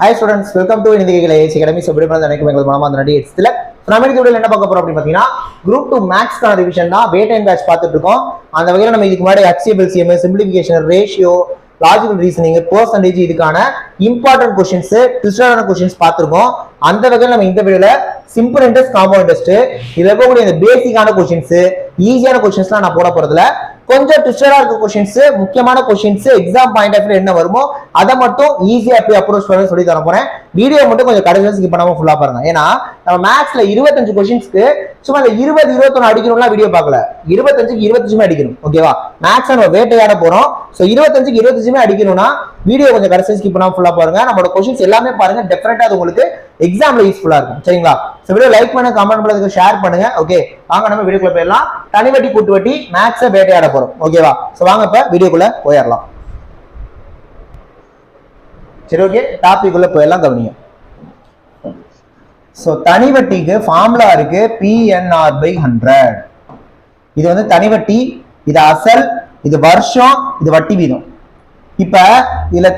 Hi students, welcome to Indikala AC Academy. So, எப்படி பண்ணது எனக்கு உங்களுக்கு மாமா அந்த நடி எக்ஸ்ல நம்ம இந்த வீடியோல என்ன பார்க்க போறோம் அப்படி பாத்தீங்கன்னா group 2 maths கான ரிவிஷன் தான் weight and batch பார்த்துட்டு இருக்கோம். அந்த வகையில நம்ம இதுக்கு முன்னாடி HCFL CMS simplification ratio logical reasoning percentage இதுக்கான இம்பார்ட்டன்ட் क्वेश्चंस ட்விஸ்டடான क्वेश्चंस பார்த்திருக்கோம். அந்த வகையில நம்ம இந்த வீடியோல சிம்பிள் இன்ட்ரெஸ்ட் காம்பவுண்ட் டெஸ்ட் இதுல இருக்கக்கூடிய இந்த பேசிக்கான क्वेश्चंस ஈஸியான क्वेश्चंसலாம் நான் போட போறதுல கொஞ்சம் ட்விஸ்டடா இருக்க क्वेश्चंस முக்கியமான questions exam point of view என்ன வருமோ அத மட்டும் ஈஸியா எப்படி அப்ரோச் பண்ண சொல்லி தர போறேன். வீடியோ மட்டும் கொஞ்சம் கடைசி வரைக்கும் ஸ்கிப் பண்ணாம ஃபுல்லா பாருங்க. ஏன்னா நம்ம மேத்ஸ்ல 25 क्वेश्चंसக்கு சும்மா இந்த 20 21 அடிக்கணும்னா வீடியோ பார்க்கல. 25க்கு 25மே அடிக்கணும். ஓகேவா? மேத்ஸ் நம்ம வேட்டையாட போறோம். சோ 25க்கு 25மே அடிக்கணும்னா வீடியோ கொஞ்சம் கடைசி ஸ்கிப் பண்ணாம ஃபுல்லா பாருங்க. நம்மளோட क्वेश्चंस எல்லாமே பாருங்க. டெஃபினட்டா அது உங்களுக்கு எக்ஸாம்ல யூஸ்ஃபுல்லா இருக்கும். சரிங்களா? சோ வீடியோ லைக் பண்ணுங்க, கமெண்ட் பண்ணுங்க, ஷேர் பண்ணுங்க. ஓகே, வாங்க நம்ம வீடியோக்குள்ள போயிடலாம். தனி வட்டி கூட்டு வட்டி மேத்ஸை வேட்டையாட போறோம். ஓகேவா? சோ வாங்க இப்ப வீடியோக்குள்ள போயிடலாம். சரி, ஓகே, டாபிக் உள்ள போயிடலாம். கவனிங்க. சோ தனி வட்டிக்கு ஃபார்முலா இருக்கு PNR by 100. இது வந்து தனி வட்டி, இது அசல், இது வருஷம், இது வட்டி வீதம். இப்ப இதுல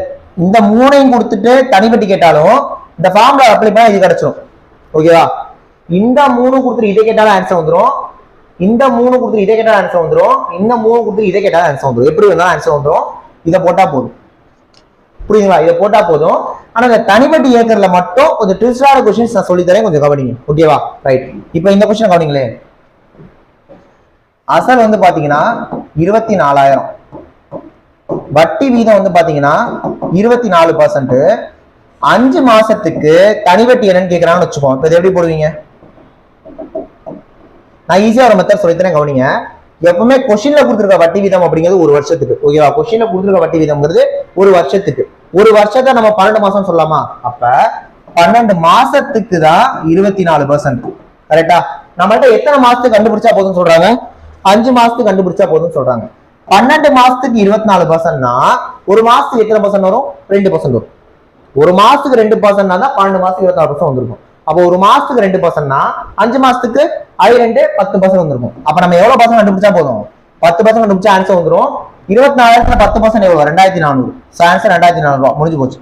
இந்த மூணையும் கொடுத்துட்டு தனி வட்டி கேட்டாலும் இந்த ஃபார்முலா அப்ளை பண்ணா இது கிடைச்சிடும். ஓகேவா? இந்த மூணு கொடுத்துட்டு இதை கேட்டாலும் ஆன்சர் வந்துடும். இந்த மூணு கொடுத்துட்டு இதை கேட்டாலும் ஆன்சர் வந்துடும். இந்த மூணு கொடுத்துட்டு இதை கேட்டாலும் ஆன்சர் வந்துடும். எப்படி வந்தாலும் ஆன்சர் வந்துடும். இதை போட்டா போதும். புரியுதுங்களா? இதை போட்டா போதும். ஆனா இந்த தனிவட்டி ஏக்கர்ல மட்டும் கொஞ்சம் ட்விஸ்டான क्वेश्चंस நான் சொல்லி தரேன், கொஞ்சம் கவனிங்க. ஓகேவா? ரைட். இப்போ இந்த क्वेश्चन கவனிங்களே. அசல் வந்து பாத்தீங்கன்னா 24,000, வட்டி வீதம் வந்து பாத்தீங்கன்னா 24%. 5 மாசத்துக்கு தனிவட்டி என்னன்னு கேக்குறாங்கன்னு வச்சுக்கோம். இப்ப இது எப்படி போடுவீங்க? நான் ஈஸியா ஒரு மெத்தட் சொல்லித்தரேன், கவனிங்க. எப்பவுமே கொஸ்டின்ல கொடுத்துருக்க வட்டி வீதம் அப்படிங்கிறது ஒரு வருஷத்துக்கு. ஓகேவா? கொஸ்டின்ல கொடுத்துருக்க வட்டி வீதம்ங்கிறது ஒரு வருஷத்துக்கு. ஒரு வருஷத்தை நம்ம 12 மாசம் சொல்லலாமா? அப்ப 12 மாசத்துக்கு தான் 24%. கரெக்டா? நம்மள்ட்ட எத்தனை மாசத்துக்கு கண்டுபிடிச்சா போதும் சொல்றாங்க? 5 மாசத்துக்கு கண்டுபிடிச்சா போதும் சொல்றாங்க. 12 மாசத்துக்கு 24%னா ஒரு மாசத்துக்கு எத்தனை பர்சன்ட் வரும்? 2% வரும். ஒரு மாசத்துக்கு 2%னா தான் 12 மாசத்துக்கு 24% வந்திருக்கும். அப்போ ஒரு மாசத்துக்கு 2%னா 5 மாசத்துக்கு 2 10% வந்திருக்கும். அப்ப நம்ம எவ்வளவு பர்சன்ட் கண்டுபிடிச்சா போதும்? 10% கண்டுபிடிச்சா ஆன்சர் வந்துடும். 24,000ல 10% எவ்வளவு? 2,400. ஆன்சர் 2,400 ரூபாய். முடிஞ்சு போச்சு.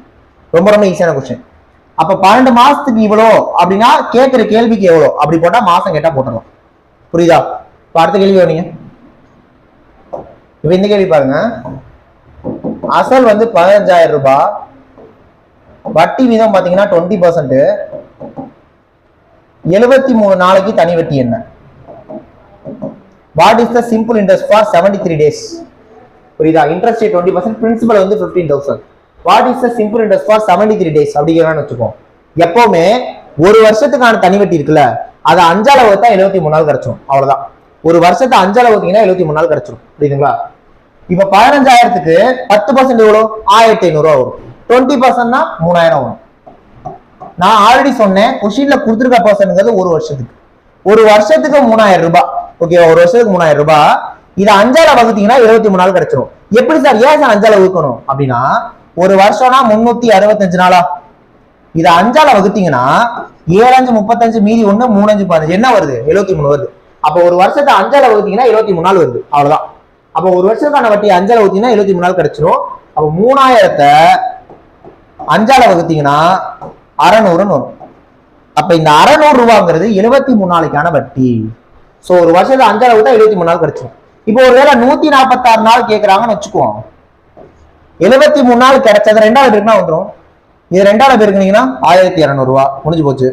ரொம்ப ரொம்ப ஈஸியான क्वेश्चन. அப்ப 12 மாசத்துக்கு இவ்வளோ அப்படின்னா கேட்கிற கேள்விக்கு எவ்வளோ அப்படி போட்டா மாசம் கேட்டா போட்டுடலாம். புரியுதா? இப்ப அடுத்த கேள்வி வரீங்க. இப்ப இந்த கேள்வி பாருங்க. அசல் வந்து 15,000 ரூபாய், வட்டி வீதம் பாத்தீங்கன்னா 20%. 73 நாளைக்கு தனி வட்டி என்ன? What is the simple interest for 73 days? புரியுதா? இன்ட்ரெஸ்ட் 20%, பிரின்சிபல் வந்து 15,000. What is the simple interest for 73 days அப்படிங்கிறான்னு வச்சுக்கோம். எப்பவுமே ஒரு வருஷத்துக்கான தனி வட்டி இருக்குல்ல, அதை 5ஆல வகுத்தா 73 நாள் கிடைச்சிடும். அவ்வளவுதான். ஒரு வருஷத்தை 5ஆல வகுத்தீங்கன்னா 73 நாள் கிடைச்சிடும். புரியுதுங்களா? இப்ப 15,000க்கு 10% எவ்வளவு? 1,500 ரூபாய் வரும். 20%னா 3,000 வரும். நான் ஆல்ரெடி சொன்னேன், கொஸ்டின்ல கொடுத்துருக்க பர்சன்ட்ங்கிறது ஒரு வருஷத்துக்கு. ஒரு வருஷத்துக்கு 3,000 ரூபாய். ஓகே, ஒரு வருஷத்துக்கு 3,000 ரூபாய். இதை 5ஆல வகுத்தீங்கன்னா 23 நாள் கிடைச்சிடும். எப்படி சார், ஏன் சார் 5ஆல வகுக்கணும் அப்படின்னா, ஒரு வருஷம்னா 365 நாளா? இதை 5ஆல வகுத்தீங்கன்னா 7 5 35, மீதி 1 3 5 15 என்ன வருது? 73 வருது. அப்போ ஒரு வருஷத்தை 5ஆல வகுத்தீங்கன்னா 23 நாள் வருது. அவ்வளவுதான். அப்போ ஒரு வருஷத்துக்கான வட்டி 5ஆல வகுத்தீங்கன்னா 23 நாள் கிடைச்சிடும். அப்போ 3,000த்தை 5ஆல வகுத்தீங்கன்னா 600 வரும். அப்ப இந்த 600 ரூபாங்கிறது 73 நாளைக்கான வட்டி. சோ ஒரு வருஷத்துல 5ஆல வகுத்தா 73 நாள் கிடைச்சிடும். இப்போ ஒருவேளை 146 நாள் கேட்கறாங்கன்னு வச்சுக்குவோம். 73 நாள் கிடைச்சது 2ஆல பெருக்கினா வந்துடும். இது 2ஆல பெருக்கினீங்கன்னா 1,200 ரூபாய். முடிஞ்சு போச்சு.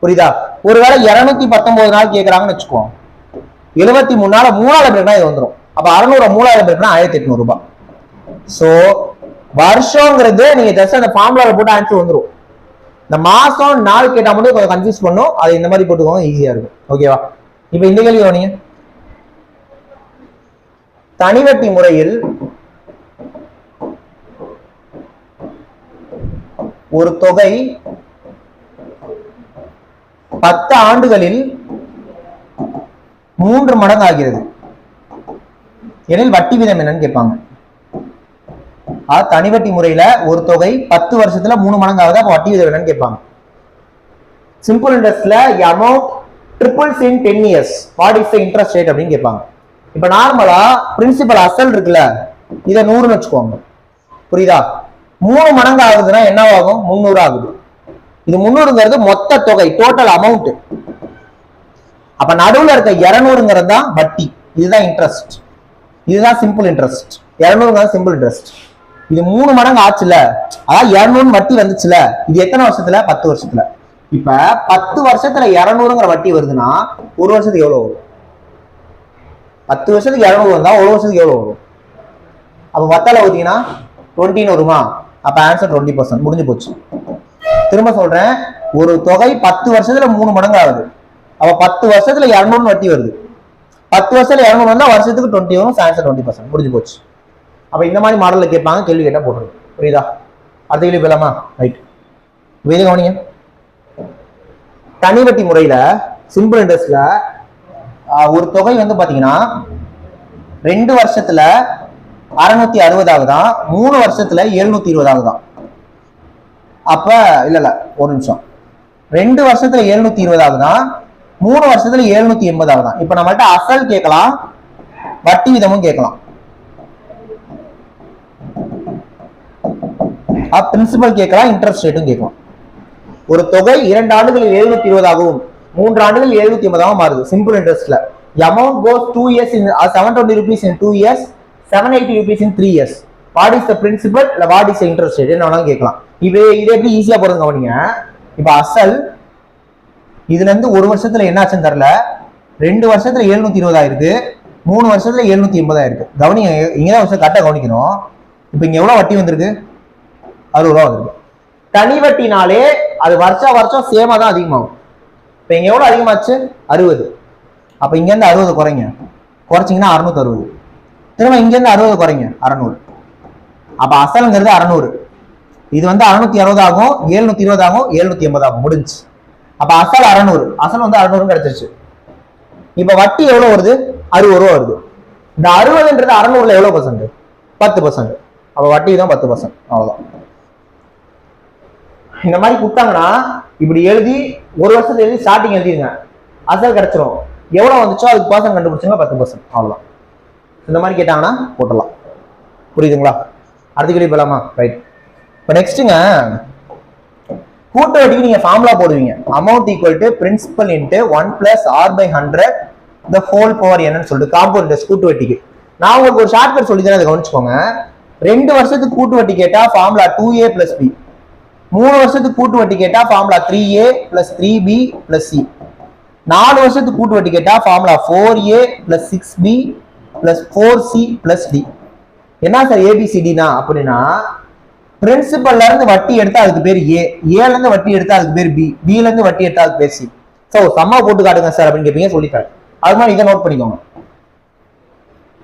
புரியுதா? ஒருவேளை 219 நாள் கேட்கறாங்கன்னு வச்சுக்குவோம். 73 நாள் 3ஆல பெருக்கினா இது வந்துடும். அப்ப 600 3ஆல பெருக்கினா 1,800 ரூபாய். சோ வருஷங்கிறது நீங்க ஜஸ்ட் அந்த ஃபார்முலால போட்டு ஆன்சர் வந்துடும். இந்த மாசம் நாள் கேட்டா மட்டும் கொஞ்சம் கன்ஃபியூஸ் பண்ணும். அது இந்த மாதிரி போட்டுக்கோங்க, ஈஸியா இருக்கும். ஓகேவா? இப்ப இந்த கேள்வி கவனிங்க. தனிவட்டி முறையில் ஒரு தொகை 10 ஆண்டுகளில் 3 மடங்கு ஆகிறது எனில் வட்டி வீதம் என்னன்னு கேட்பாங்க. தனிவட்டி முறையில ஒரு தொகை 10 வருஷத்துல 3 மடங்கு ஆகுது. அப்ப வட்டி வீதம் என்னன்னு கேட்பாங்க. சிம்பிள் இன்ட்ரெஸ்ட்ல amount triples in 10 years. What is the interest rate அப்படின்னு கேட்பாங்க. இப்ப நார்மலா பிரின்சிபல் அசல் இருக்குல்ல, இதை 100ன்னு வச்சுக்கோங்க. புரியுதா? 3 மடங்கு ஆகுதுன்னா என்ன ஆகும்? 300 ஆகுது. இது 300ங்கிறது மொத்த தொகை, டோட்டல் அமௌண்ட். அப்ப நடுவுல இருக்க 200ங்கிறது தான் வட்டி. இதுதான் இன்ட்ரெஸ்ட். இதுதான் சிம்பிள் இன்ட்ரெஸ்ட். 200ங்கிறது சிம்பிள் இன்ட்ரெஸ்ட். இது 3 மடங்கு ஆச்சுல, அதாவது 200 வட்டி வந்துச்சுல. இது எத்தனை வருஷத்துல? 10 வருஷத்துல. இப்ப 10 வருஷத்துல 200ங்கிற வட்டி வருதுன்னா ஒரு வருஷத்துக்கு எவ்வளவு வரும்? 10 வருஷத்துக்கு 200 வந்தா ஒரு வருஷத்துக்கு எவ்வளவு வரும்? அப்ப வத்தால ஊத்தீங்கன்னா 20 வருமா? அப்ப ஆன்சர் 20%. முடிஞ்சு போச்சு. திரும்ப சொல்றேன், ஒரு தொகை 10 வருஷத்துல 3 மடங்கு ஆகுது. அப்ப 10 வருஷத்துல 200 வட்டி வருது. 10 வருஷத்துல 200 வந்தா வருஷத்துக்கு 20 வரும். ஆன்சர் 20%. முடிஞ்சு போச்சு. அப்ப இந்த மாதிரி மாடல்ல கேட்பாங்க, கேள்வி கேட்டா போட்டுருங்க. புரியுதா? அடுத்த கேள்வி போலாமா? ரைட். வேத கவனிங்க. தனி வட்டி முறையில சிம்பிள் இன்ட்ரெஸ்ட்ல ஒரு தொகை வந்து பாத்தீங்கன்னா 2 வருஷத்துல 660 ஆகுதான், 3 வருஷத்துல 720 ஆகுதான். அப்ப இல்ல ஒரு நிமிஷம், 2 வருஷத்துல 720 ஆகுதான், 3 வருஷத்துல 780 ஆகுதான். இப்ப நம்மள்ட்ட அசல் கேட்கலாம், வட்டி விதமும் கேட்கலாம். பிரின்சிபல் கேட்கலாம், இன்ட்ரெஸ்ட் ரேட்டும் கேட்கலாம். ஒரு தொகை 2 ஆண்டுகளில் 720 ஆகவும் 3 ஆண்டுகளில் 780 ஆகவும் மாறுது. சிம்பிள் இன்ட்ரெஸ்ட்ல amount goes 2 years in 720 rupees in 2 years, 780 rupees in 3 years. What is the principal? What is the interest rate? என்ன கேட்கலாம். இது எப்படி ஈஸியா போறது கவனிங்க. இப்ப அசல் இதுல இருந்து ஒரு வருஷத்துல என்ன ஆச்சுன்னு தெரியல, 2 வருஷத்துல 720 ஆயிருக்கு, 3 வருஷத்துல 780 ஆயிருக்கு. கவனிங்க, இங்கதான் வருஷம் கரெக்டா கவனிக்கணும். இப்ப இங்க எவ்வளவு வட்டி வந்திருக்கு? 60 ரூபா வந்திருக்கு. தனி வட்டினாலே அது வருஷம் சேமா தான் அதிகமாகும். இப்ப இங்க எவ்வளவு அதிகமாச்சு? 60. அப்ப இங்க இருந்து 60 குறைங்க, குறைச்சிங்கன்னா 660. திரும்ப இங்க இருந்து 60 குறைங்க, 600. அப்ப அசலுங்கிறது 600. இது வந்து 660 ஆகும், 720 ஆகும், 780 ஆகும். முடிஞ்சு. அப்ப அசல் 600, அசல் வந்து 600 கிடைச்சிருச்சு. இப்ப வட்டி எவ்வளவு வருது? 60 ரூபா வருது. இந்த 60ன்றது 600ல எவ்வளவு பர்சன்ட்? 10%. அப்ப வட்டி தான் 10%. அவ்வளவுதான். இந்த மாதிரி கொடுத்தாங்கன்னா இப்படி எழுதி ஒரு வருஷத்துல எழுதி ஸ்டார்டிங் எழுதிருங்க, அசல் கிடைச்சிரும். எவ்வளவு வந்துச்சோ அதுக்கு பர்சன்ட் கண்டுபிடிச்சுங்க, 10%. அவ்வளவுதான். இந்த மாதிரி கேட்டாங்கன்னா போட்டலாம். புரியுதுங்களா? அடுத்த கேள்வி போலாமா? ரைட். இப்போ நெக்ஸ்ட்டுங்க, கூட்டு வட்டிக்கு நீங்க ஃபார்முலா போடுவீங்க. Amount equal to principal into 1 + r/100 the whole power என்னன்னு சொல்லிட்டு காம்பவுண்ட் இன்ட்ரெஸ்ட் கூட்டு வட்டிக்கு. நான் உங்களுக்கு ஒரு ஷார்ட்கட் சொல்லி தரேன், அதை கவனிச்சுக்கோங்க. 2 வருஷத்துக்கு கூட்டு வட்டி கேட்டா ஃபார்முலா 2a + b. 3 வருஷத்துக்கு கூட்டு வட்டி கேட்டா ஃபார்முலா 3a + 3b + c. 4 வருஷத்துக்கு கூட்டு வட்டி கேட்டா formula 4a + 6b + 4c + d. என்ன சார் ஏபிசிடினா அப்படின்னா, பிரின்சிபல்ல இருந்து வட்டி எடுத்தா அதுக்கு பேர் ஏ, ஏல இருந்து வட்டி எடுத்தா அதுக்கு பேர் பி, பில இருந்து வட்டி எடுத்தா அதுக்கு பேர் சி. சோ சம்மா போட்டு காட்டுங்க சார் அப்படின்னு கேட்பீங்க, சொல்லித்தரேன். அது மாதிரி இதை நோட் பண்ணிக்கோங்க.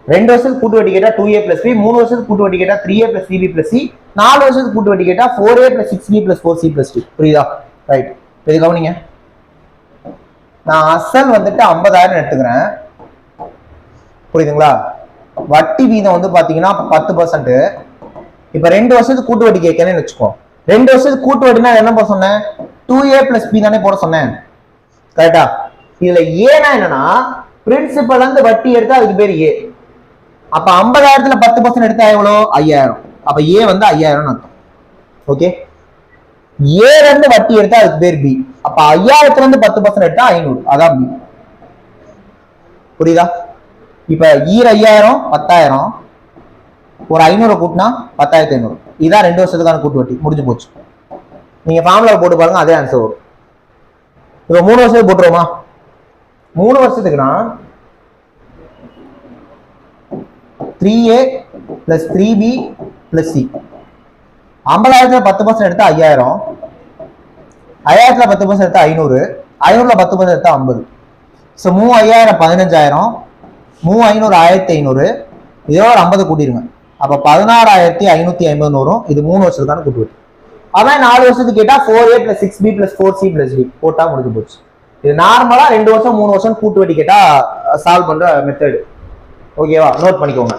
2 வருஷத்துக்கு கூட்டு வட்டி கேட்டா 2a + b, 3 வருஷத்துக்கு கூட்டு வட்டி கேட்டா 3a + 3b + c, 4 வருஷத்துக்கு கூட்டு வட்டி கேட்டா 4a + 6b + 4c + d. புரியுதா? ரைட். இது கவனிங்க. நான் அசல் வந்துட்டு 50,000 எடுத்துக்கிறேன். புரியுதுங்களா? வட்டி வீதம் வந்து பாத்தீங்கன்னா 10%. இப்ப 2 வருஷத்துக்கு கூட்டு வட்டி கேட்கறேன்னு வச்சுக்கோ. 2 வருஷத்துக்கு கூட்டு வட்டினா என்ன சொன்னேன்? 2a + b தானே போட சொன்னேன். கரெக்டா? இதுல ஏனா என்னன்னா, பிரின்சிபல் வந்து வட்டி எடுத்தா அதுக்கு பேர் ஏ. அப்ப 50,000த்துல 10% எடுத்தா எவ்வளோ? 5,000. அப்ப ஏ வந்து 5,000 அர்த்தம். ஓகே. ஏல இருந்து வட்டி எடுத்தா அதுக்கு பேர் பி. அப்ப 5,000த்துல இருந்து 10% எடுத்தா 500. அதான் பி. புரியுதா? இப்ப 5,000 10,000, ஒரு 500 கூட்டினா 10,500. இதான் 2 வருஷத்துக்கான கூட்டு வட்டி. முடிஞ்சு போச்சு. நீங்க ஃபார்முலா போட்டு பாருங்க, அதே ஆன்சர் வரும். இப்ப 3 வருஷத்துக்கு போட்டுருவோமா? 3 வருஷத்துக்குனா 3a + 3b + c. 50,000த்துல 10% எடுத்தா 5,000, 5,000த்துல 10% எடுத்தா 500, 500ல 10% எடுத்தா 50. ஸோ 3,500 15,000, 3,500 1,500, இதோ ஒரு 50 கூட்டிருங்க. அப்ப 16,550 வரும். இது 3 வருஷத்துக்கான கூட்டு வட்டி. அதான் 4 வருஷத்துக்கு கேட்டா 4a + 6b + 4c + d போட்டா முடிஞ்சு போச்சு. இது நார்மலா 2 வருஷம் 3 வருஷம் கூட்டு வட்டி கேட்டா சால்வ் பண்ற மெத்தட். ஓகேவா? நோட் பண்ணிக்கோங்க.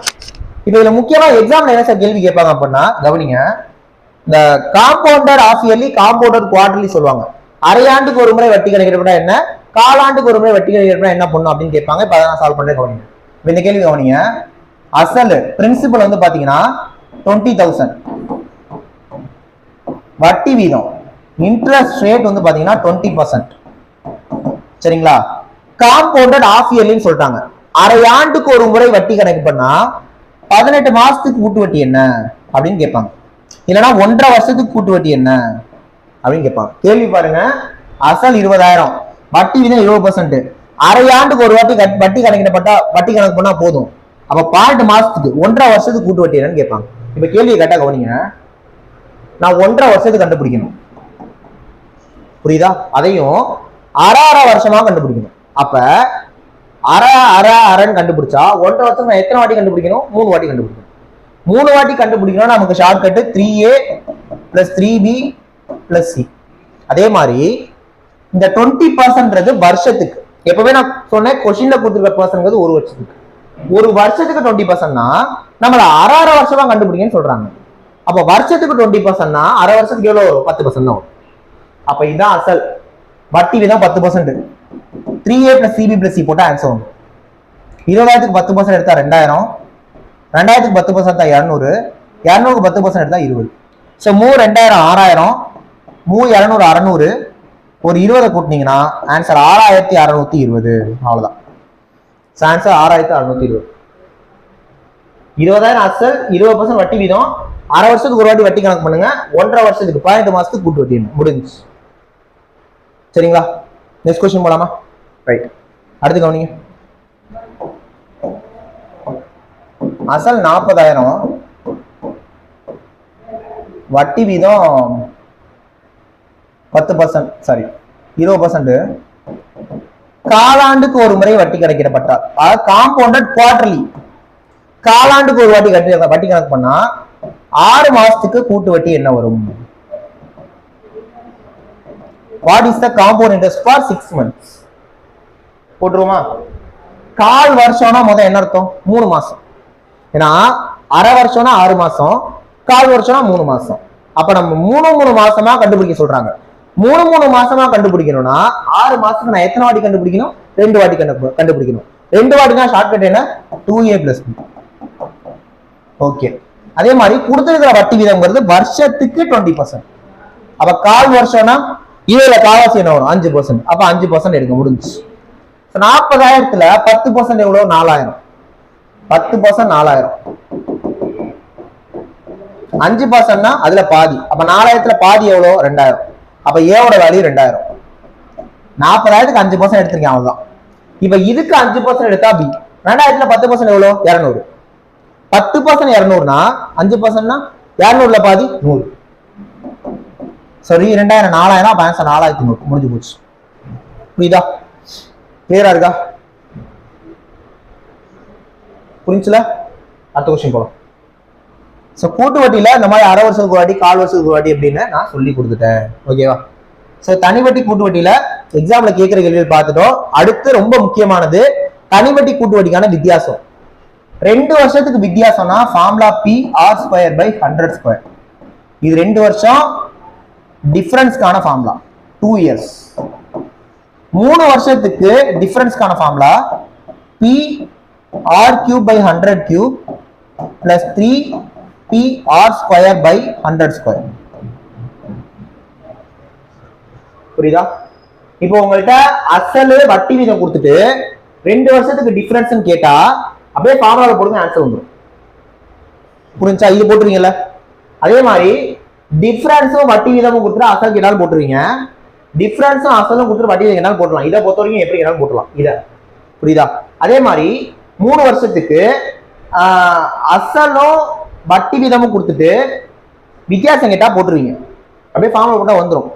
இப்ப இதுல முக்கியமா எக்ஸாம்ல என்ன சார் கேள்வி கேட்பாங்க அப்படின்னா, கவனிங்க, இந்த compounded half yearly, compounded quarterly சொல்லுவாங்க. அரையாண்டுக்கு ஒரு முறை வட்டி கணக்கிடப்பட்டா என்ன, காலாண்டுக்கு ஒரு முறை வட்டி கணக்கிடப்பட்டா என்ன பண்ணும் அப்படின்னு கேட்பாங்க. இப்ப அதை நான் சால்வ் பண்றேன். கவனிங்க. இந்த கேள்வி கவனிங்க. அசல் பிரின்சிபல் வந்து பாத்தீங்கன்னா 20,000. வட்டி வீதம் இன்ட்ரெஸ்ட் ரேட் வந்து பாத்தீங்கன்னா 20%. சரிங்களா? காம்பவுண்டட் ஆஃப் இயர்லின்னு சொல்லிட்டாங்க. அரை ஆண்டுக்கு ஒரு முறை வட்டி கணக்கு பண்ணா 18 மாசத்துக்கு கூட்டு வட்டி என்ன அப்படின்னு கேட்பாங்க. இல்லைன்னா 1.5 வருஷத்துக்கு கூட்டு வட்டி என்ன அப்படின்னு கேட்பாங்க. கேள்வி பாருங்க, அசல் 20,000, வட்டி வீதம் 20%, அரை ஆண்டுக்கு ஒரு வாட்டி வட்டி கணக்கிடப்பட்டா வட்டி கணக்கு பண்ணா போதும். அப்ப 12 மாசத்துக்கு 1.5 வருஷத்துக்கு கூட்டு வட்டி என்னன்னு கேட்பாங்க. இப்ப கேள்வியை கேட்டா கவனிங்க, நான் 1.5 வருஷத்துக்கு கண்டுபிடிக்கணும். புரியுதா? அதையும் அரை வருஷமா கண்டுபிடிக்கணும். அப்ப அரைன்னு கண்டுபிடிச்சா 1.5 வருஷம் நான் எத்தனை வாட்டி கண்டுபிடிக்கணும்? 3 வாட்டி கண்டுபிடிக்கணும். 3 வாட்டி கண்டுபிடிக்கணும். நமக்கு ஷார்ட்கட் 3a + 3b + c. அதே மாதிரி இந்த 20% வருஷத்துக்கு. எப்பவுமே நான் சொன்னேன், கொஸ்டின்ல கொடுத்துருக்க பர்சன்ட் ஒரு வருஷத்துக்கு. ஒரு வருஷத்துக்கு 20%னா நம்மள அரை வருஷமா கண்டுபிடிக்கன்னு சொல்றாங்க. அப்ப வருஷத்துக்கு 20%னா அரை வருஷத்துக்கு எவ்வளவு வரும்? 10% தான் வரும். அப்ப இதுதான் அசல். வட்டி வீதம் 10%. 3a + cb + c போட்டா ஆன்சர் வரும். 20,000க்கு 10% எடுத்தா 2,000, 2,000க்கு 10% எடுத்தா 200, 200க்கு 10% எடுத்தா 20. ஸோ 2,000 6,000, 200 600, ஒரு 20 கூட்டினீங்கன்னா ஆன்சர் 6,620. அவ்வளவுதான் ஆன்சர். 6,620. 20,000 அசல், 20% வட்டி வீதம், அரை வருஷத்துக்கு ஒரு வாட்டி வட்டி கணக்கு பண்ணுங்க, 1.5 வருஷத்துக்கு 18 மாசத்துக்கு கூட்டு வட்டி முடிஞ்சு. சரிங்களா? நெக்ஸ்ட் கொஸ்டின் போலாமா? ரைட். அடுத்து கவனிங்க. அசல் 40,000, வட்டி வீதம் 10%, சாரி 20%, காலாண்டுக்கு ஒரு முறை வட்டி கணக்கிடப்பட்டால், அதாவது காம்பவுண்டட் குவார்டர்லி, காலாண்டுக்கு ஒரு வாட்டி வட்டி கணக்கு பண்ணா 6 மாசத்துக்கு கூட்டு வட்டி என்ன வரும்? What is the compound interest for 6 months? போட்டுருவோமா? கால் வருஷம்னா முதல் என்ன அர்த்தம்? 3 மாசம். ஏன்னா அரை வருஷம்னா 6 மாசம், கால் வருஷம்னா 3 மாசம். அப்ப நம்ம 3 மாசமா கண்டுபிடிக்க சொல்றாங்க. 3 மாசமா கண்டுபிடிக்கணும்னா 6 மாசத்துக்கு நான் எத்தனை வாட்டி கண்டுபிடிக்கணும்? 2 வாட்டி கண்டுபிடிக்கணும். 2 வாட்டினா ஷார்ட்கட் என்ன? 2a + b. ஓகே. அதே மாதிரி கொடுத்திருக்கிற வட்டி வீதம்ங்கிறது வருஷத்துக்கு 20%. அப்ப கால் வருஷம்னா இதுல காவாசி என்ன வரும்? 5%. அப்ப 5% எடுக்க முடிஞ்சு. 40,000த்துல 10% எவ்வளவு? 4,000. 10% 4,000. 5%னா அதுல பாதி. அப்ப 4,000த்துல பாதி எவ்வளவு? 2,000. அப்ப ஏவோட வேல்யூ 2,000. 40,000க்கு 5% எடுத்திருக்கேன், அவ்வளவுதான். இப்ப இதுக்கு 5% எடுத்தா பி. 2,000த்துல 10% எவ்வளவு? 200. 10% 200னா 5%னா 200ல பாதி 100. சரி, 2,000 4,000, அப்ப ஆன்சர் 4,100. முடிஞ்சு போச்சு. புரியுதா? கிளியரா இருக்கா? புரிஞ்சுல? அடுத்த கொஸ்டின் போலாம். ஸோ கூட்டு வட்டியில இந்த மாதிரி அரை வருஷத்துக்கு ஒரு வாட்டி, கால் வருஷத்துக்கு ஒரு வாட்டி எப்படின்னு நான் சொல்லி கொடுத்துட்டேன். ஓகேவா? ஸோ தனி வட்டி கூட்டு வட்டியில எக்ஸாம்ல கேட்கிற கேள்விகள் பார்த்துட்டோம். அடுத்து ரொம்ப முக்கியமானது தனி வட்டி கூட்டு வட்டிக்கான வித்தியாசம். 2 வருஷத்துக்கு வித்தியாசம்னா ஃபார்முலா P(r²/100²). இது 2 வருஷம் டிஃபரன்ஸ்க்கான ஃபார்முலா 2 years. 3 வருஷத்துக்கு டிஃபரன்ஸ்க்கான ஃபார்முலா P(r³/100³ + 3P(r²/100²). புரியுதா? இப்போ உங்கள்கிட்ட அசலு வட்டி வீதம் கொடுத்துட்டு 2 வருஷத்துக்கு டிஃபரன்ஸ் கேட்டா அப்படியே ஃபார்முலால போடுங்க, ஆன்சர் வந்துடும். புரிஞ்சா? இது போட்டுருவீங்கல்ல. அதே மாதிரி டிஃபரன்ஸும் வட்டி வீதமும் கொடுத்துட்டு அசல் கேட்டாலும் போட்டுருவீங்க, டிஃபரன்ஸும் அசலும் கொடுத்துட்டு வட்டி வீதம் கேட்டாலும் போட்டலாம். இதை பொறுத்த வரைக்கும் எப்படி கேட்டாலும் போட்டலாம். இதை புரியுதா? அதே மாதிரி 3 வருஷத்துக்கு அசலும் வட்டி வீதமும் கொடுத்துட்டு வித்தியாசம் கேட்டா போட்டுருவீங்க, அப்படியே ஃபார்முலா போட்டா வந்துடும்.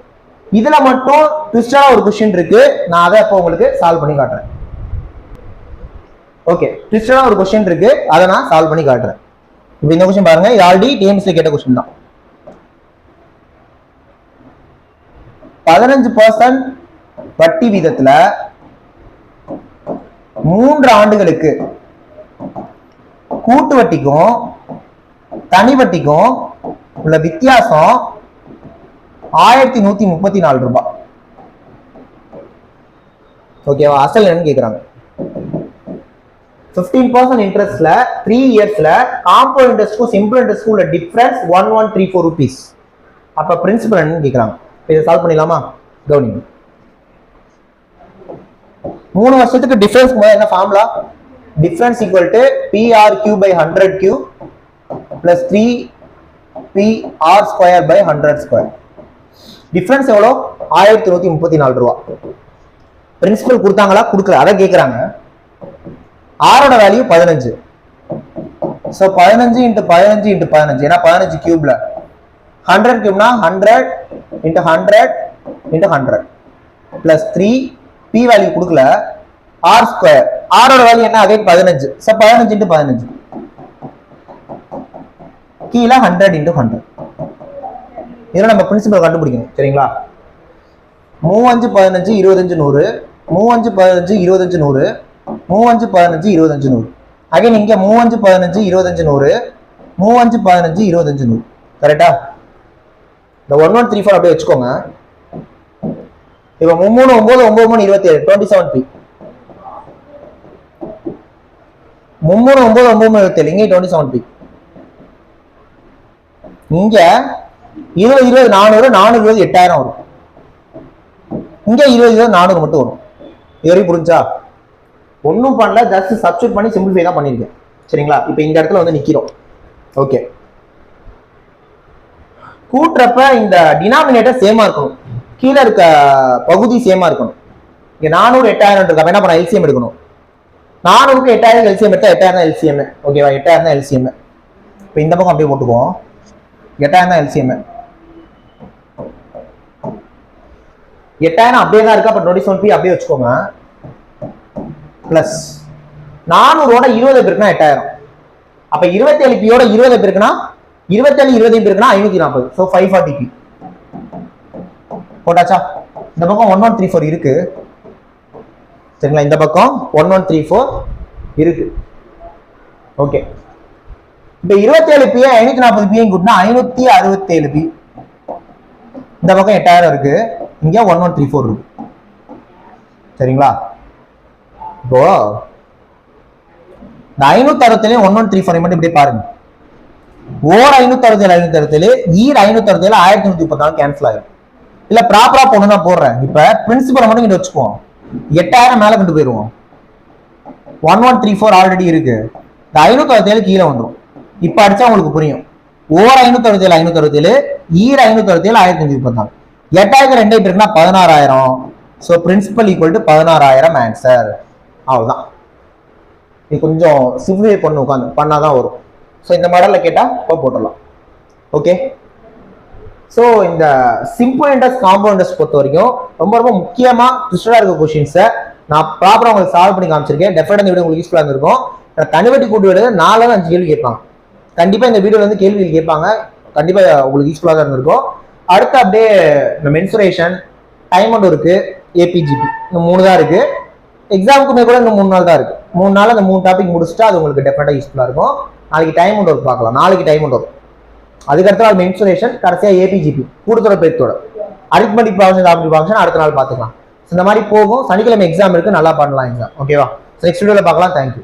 இதுல மட்டும் ட்விஸ்டான ஒரு கொஸ்டின் இருக்கு, நான் அதை இப்போ உங்களுக்கு சால்வ் பண்ணி காட்டுறேன். ஓகே, ட்விஸ்டான ஒரு கொஸ்டின் இருக்கு, அதை நான் சால்வ் பண்ணி காட்டுறேன். இப்போ இந்த கொஸ்டின் பாருங்க, இது ஆல்ரெடி டிஎன்பிஎஸ்சில கேட்ட கொஸ்டின் தான். 15% வட்டி வீதத்துல 3 ஆண்டுகளுக்கு கூட்டு வட்டிக்கும் தனி வட்டிக்கும் உள்ள வித்தியாசம் 1,134 ரூபாய். ஓகேவா? அசல் என்னன்னு கேக்குறாங்க. 15% இன்ட்ரெஸ்ட்ல 3 இயர்ஸ்ல காம்பவுண்ட் இன்ட்ரெஸ்ட்க்கும் சிம்பிள் இன்ட்ரெஸ்ட்க்கும் உள்ள டிஃபரன்ஸ் 1134 rupees. அப்ப பிரின்சிபல் என்னன்னு கேட்கறாங்க. இதை சால்வ் பண்ணிடலாமா? கவனிங்க. 3 வருஷத்துக்கு டிஃபரன்ஸ் என்ன formula? Difference equal to PRQ by 100Q plus 3PR square by 100 square. Difference எவ்வளோ? 1134 ரூபா. பிரின்சிபல் கொடுத்தாங்களா? கொடுக்கல, அதை கேட்கறாங்க. ஆரோட வேல்யூ 15. ஸோ 15 × 15 × 15, ஏன்னா 15 கியூப்ல 100 கியூப்னா 100 × 100 × 100 பிளஸ் 3 பி வேல்யூ கொடுக்கல, ஆர் ஸ்கொயர். ஆரோட வேல்யூ என்ன? அதே 15. ஸோ 15 × 15 கீழே 100 × 100. இதெல்லாம் நம்ம பிரின்சிபல் கண்டுபிடிக்கணும். சரிங்களா? 35 15 25 100, 35 15 25 100, 35 15 25 100. அகைன் இங்க 35 15 25 100, 35 15 25 100. கரெக்டா? இந்த 1134 அப்படியே வச்சுக்கோங்க. இப்போ 3 9 9 3 27 27P. 3 9 9 27 இங்க 27P. இங்க 20 20 400 420 8000 வரும். இங்க 20 20 400 மட்டும் வரும். இது வரைக்கும் புரிஞ்சா? ஒன்றும் பண்ணல, ஜஸ்ட் சப்ஸ்டிட் பண்ணி சிம்பிளிஃபை தான் பண்ணிருக்கேன். சரிங்களா? இப்போ இந்த இடத்துல வந்து நிக்கிறோம். ஓகே, கூட்டுறப்ப இந்த டினாமினேட்டர் சேமா இருக்கணும், கீழே இருக்க பகுதி சேமா இருக்கணும். இங்க 400 8000 இருக்கு. அப்ப என்ன பண்ண? எல்சிஎம் எடுக்கணும். 400க்கு 8000 எல்சிஎம் எடுத்தா 8000 தான் எல்சிஎம். ஓகேவா? 8000 தான் எல்சிஎம். இப்போ இந்த பக்கம் அப்படியே போட்டுக்குவோம். 8000 தான் எல்சிஎம். 8000 அப்படியே தான் இருக்கு. அப்ப 27P அப்படியே வச்சுக்கோங்க. பிளஸ் 400ஓட 20 பெருக்குனா 8000. அப்ப 27P யோட 20 பெருக்குனா 27 20 பெருக்குனா 540. ஸோ 540P போட்டாச்சா? இந்த பக்கம் 1134 இருக்கு. சரிங்களா? இந்த பக்கம் 1134 இருக்கு. ஓகே, இப்ப 27P 540P கூட்டினா 567P. இந்த பக்கம் 8000 இருக்கு, இங்க 1134 இருக்கு. சரிங்களா? இப்போ இந்த 567 1134 மட்டும் இப்படி பாருங்க. ஓர் 567 567 ஈர் 567 1134 கேன்சல் ஆயிடும். இல்ல ப்ராப்பரா போடணும் நான் போடுறேன். இப்ப பிரின்சிபல் மட்டும் இங்க வச்சுக்குவோம். 8000 மேல கொண்டு போயிருவோம். 1134 ஆல்ரெடி இருக்கு. இந்த 567 கீழே வந்துடும். இப்ப அடிச்சா உங்களுக்கு புரியும். ஓர் 567 567 ஈர் 567 1134. 8000 2 இருக்குன்னா 16000. So principal equal to 16000 answer. அவ்வளவுதான். இது கொஞ்சம் சிம்பிளிஃபை பண்ணி உட்காந்து பண்ணாதான் வரும். ஸோ இந்த மாடல்ல கேட்டா போட்டுடலாம். ஓகே, ஸோ இந்த சிம்பிள் இன்ட்ரெஸ்ட் காம்பவுண்ட் இன்ட்ரெஸ்ட் பொறுத்த வரைக்கும் ரொம்ப ரொம்ப முக்கியமா ட்விஸ்டடா இருக்க கொஸ்டின்ஸை நான் ப்ராப்பரா உங்களுக்கு சால்வ் பண்ணி காமிச்சிருக்கேன். டெஃபினட்டா இந்த வீடியோ உங்களுக்கு யூஸ்ஃபுல்லா இருந்திருக்கும். தனிவட்டி கூட்டு வீடு 4 5 கேள்வி கேட்பாங்க. கண்டிப்பா இந்த வீடியோல வந்து கேள்விகள் கேட்பாங்க. கண்டிப்பா உங்களுக்கு யூஸ்ஃபுல்லா தான் இருந்திருக்கும். அடுத்து அப்படியே இந்த மென்சுரேஷன், டைம் அவுட் இருக்கு, ஏபிஜிபி, இந்த 3 தான் இருக்கு. எக்ஸாமுக்குமே கூட இந்த 3 நாள் தான் இருக்கு. 3 நாள் அந்த 3 டாபிக் முடிச்சுட்டா அது உங்களுக்கு டெஃபினட்டா யூஸ்ஃபுல்லா இருக்கும். நாளைக்கு டைம் அவுட் ஒர்க் பார்க்கலாம். நாளைக்கு டைம் அவுட் வரும். அதுக்கடுத்த நாள் மென்சுரேஷன், கடைசியா ஏபிஜிபி கூடுதல பெருத்தோட அரித்மெட்டிக் ப்ராப்ளம் ஆப்டிவ் ஃபங்க்ஷன் அடுத்த நாள் பார்த்துக்கலாம். இந்த மாதிரி போகும். சனிக்கிழமை எக்ஸாம் இருக்கு, நல்லா பண்ணலாம் எக்ஸாம். ஓகேவா? நெக்ஸ்ட் வீடியோல பார்க்கலாம். தேங்க்யூ.